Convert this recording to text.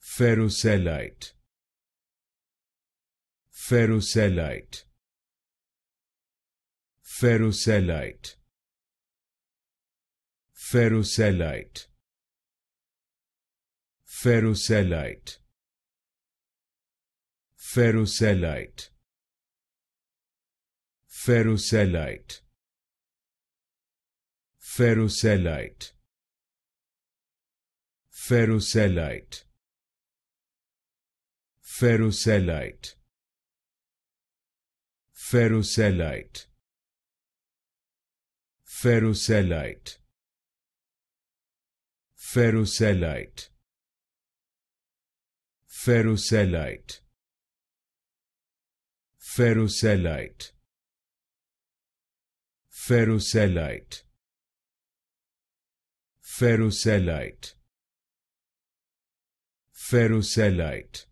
Ferroselite, Ferroselite, Ferroselite, Ferroselite, Ferroselite, Ferroselite, Ferroselite, Ferroselite, Ferroselite, Ferroselite, Ferroselite, Ferroselite, Ferroselite, Ferroselite, Ferroselite, Ferroselite, Ferroselite, Ferroselite,